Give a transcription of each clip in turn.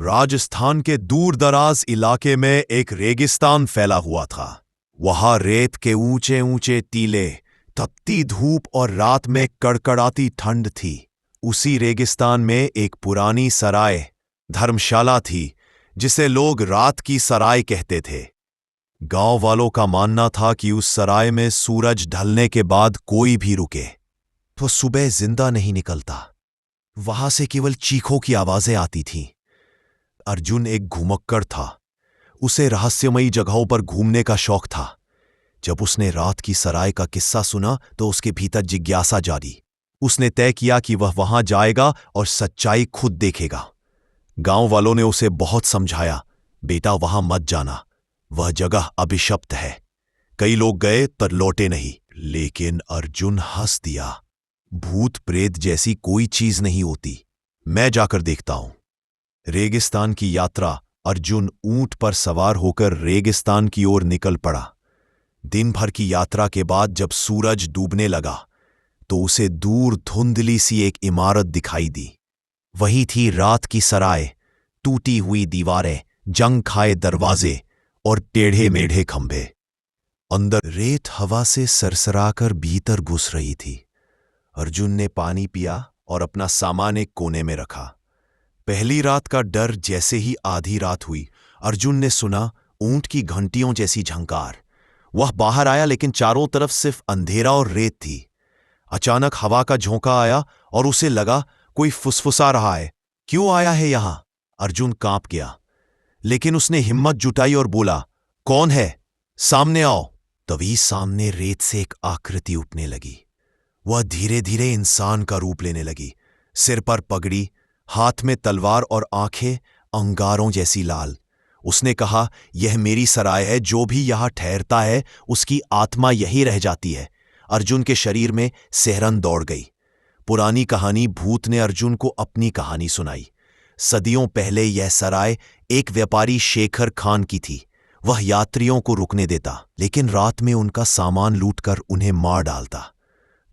राजस्थान के दूर दराज इलाके में एक रेगिस्तान फैला हुआ था। वहां रेत के ऊंचे ऊंचे टीले, तपती धूप और रात में कड़कड़ाती ठंड थी। उसी रेगिस्तान में एक पुरानी सराय, धर्मशाला थी, जिसे लोग रात की सराय कहते थे। गांव वालों का मानना था कि उस सराय में सूरज ढलने के बाद कोई भी रुके तो सुबह जिंदा नहीं निकलता। वहां से केवल चीखों की आवाजें आती थीं। अर्जुन एक घुमक्कड़ था। उसे रहस्यमयी जगहों पर घूमने का शौक था। जब उसने रात की सराय का किस्सा सुना तो उसके भीतर जिज्ञासा जागी। उसने तय किया कि वह वहां जाएगा और सच्चाई खुद देखेगा। गांव वालों ने उसे बहुत समझाया, बेटा वहां मत जाना, वह जगह अभिशप्त है। कई लोग गए पर लौटे नहीं। लेकिन अर्जुन हंस दिया। भूत प्रेत जैसी कोई चीज नहीं होती, मैं जाकर देखता हूं। रेगिस्तान की यात्रा। अर्जुन ऊंट पर सवार होकर रेगिस्तान की ओर निकल पड़ा। दिन भर की यात्रा के बाद जब सूरज डूबने लगा तो उसे दूर धुंधली सी एक इमारत दिखाई दी। वही थी रात की सराय। टूटी हुई दीवारें, जंग खाए दरवाजे और टेढ़े मेढ़े खंभे। अंदर रेत हवा से सरसराकर भीतर घुस रही थी। अर्जुन ने पानी पिया और अपना सामान एक कोने में रखा। पहली रात का डर जैसे ही आधी रात हुई, अर्जुन ने सुना ऊंट की घंटियों जैसी झंकार। वह बाहर आया लेकिन चारों तरफ सिर्फ अंधेरा और रेत थी। अचानक हवा का झोंका आया और उसे लगा कोई फुसफुसा रहा है। क्यों आया है यहां? अर्जुन कांप गया, लेकिन उसने हिम्मत जुटाई और बोला, कौन है? सामने आओ। तभी सामने रेत से एक आकृति उठने लगी। वह धीरे धीरे इंसान का रूप लेने लगी। सिर पर पगड़ी, हाथ में तलवार और आंखें अंगारों जैसी लाल। उसने कहा, यह मेरी सराय है, जो भी यहां ठहरता है उसकी आत्मा यही रह जाती है। अर्जुन के शरीर में सिहरन दौड़ गई। पुरानी कहानी भूत ने अर्जुन को अपनी कहानी सुनाई। सदियों पहले यह सराय एक व्यापारी शेखर खान की थी। वह यात्रियों को रुकने देता, लेकिन रात में उनका सामान लूटकर उन्हें मार डालता।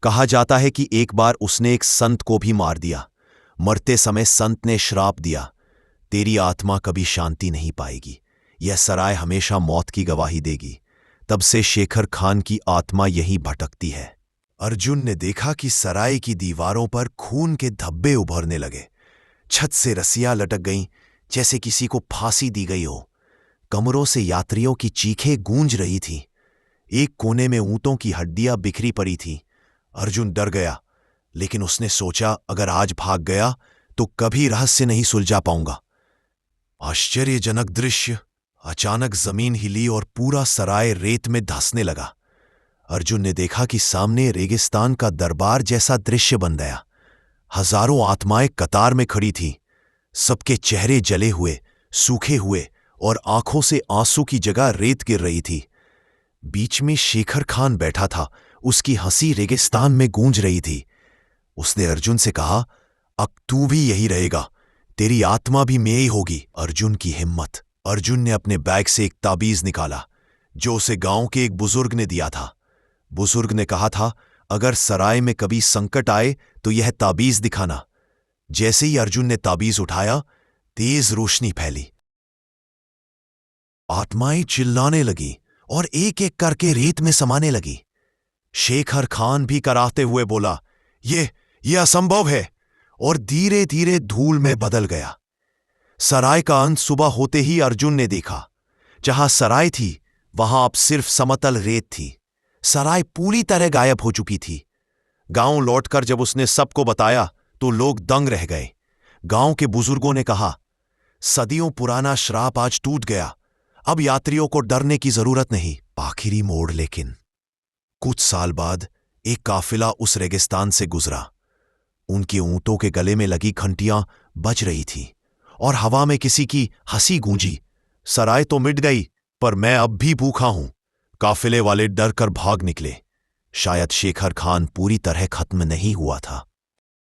कहा जाता है कि एक बार उसने एक संत को भी मार दिया। मरते समय संत ने श्राप दिया, तेरी आत्मा कभी शांति नहीं पाएगी, यह सराय हमेशा मौत की गवाही देगी। तब से शेखर खान की आत्मा यहीं भटकती है। अर्जुन ने देखा कि सराय की दीवारों पर खून के धब्बे उभरने लगे। छत से रस्सियां लटक गईं, जैसे किसी को फांसी दी गई हो। कमरों से यात्रियों की चीखें गूंज रही थीं। एक कोने में ऊंटों की हड्डियां बिखरी पड़ी थीं। अर्जुन डर गया, लेकिन उसने सोचा, अगर आज भाग गया तो कभी रहस्य नहीं सुलझा पाऊंगा। आश्चर्यजनक दृश्य। अचानक जमीन हिली और पूरा सराय रेत में धंसने लगा। अर्जुन ने देखा कि सामने रेगिस्तान का दरबार जैसा दृश्य बन गया। हजारों आत्माएं कतार में खड़ी थीं। सबके चेहरे जले हुए, सूखे हुए और आंखों से आंसू की जगह रेत गिर रही थी। बीच में शेखर खान बैठा था। उसकी हंसी रेगिस्तान में गूंज रही थी। उसने अर्जुन से कहा, अब तू भी यही रहेगा, तेरी आत्मा भी में ही होगी। अर्जुन की हिम्मत। अर्जुन ने अपने बैग से एक ताबीज निकाला, जो उसे गांव के एक बुजुर्ग ने दिया था। बुजुर्ग ने कहा था, अगर सराय में कभी संकट आए तो यह ताबीज दिखाना। जैसे ही अर्जुन ने ताबीज उठाया, तेज रोशनी फैली। आत्माएं चिल्लाने लगी और एक एक करके रेत में समाने लगी। शेखर खान भी कराहते हुए बोला, यह असंभव है, और धीरे धीरे धूल में बदल गया। सराय का अंत सुबह होते ही अर्जुन ने देखा। जहां सराय थी वहां अब सिर्फ समतल रेत थी। सराय पूरी तरह गायब हो चुकी थी। गांव लौटकर जब उसने सबको बताया तो लोग दंग रह गए। गांव के बुजुर्गों ने कहा, सदियों पुराना श्राप आज टूट गया, अब यात्रियों को डरने की जरूरत नहीं। आखिरी मोड़। लेकिन कुछ साल बाद एक काफिला उस रेगिस्तान से गुजरा। उनके ऊंटों के गले में लगी घंटियां बज रही थीं और हवा में किसी की हंसी गूंजी, सराय तो मिट गई, पर मैं अब भी भूखा हूं। काफिले वाले डर कर भाग निकले। शायद शेखर खान पूरी तरह खत्म नहीं हुआ था।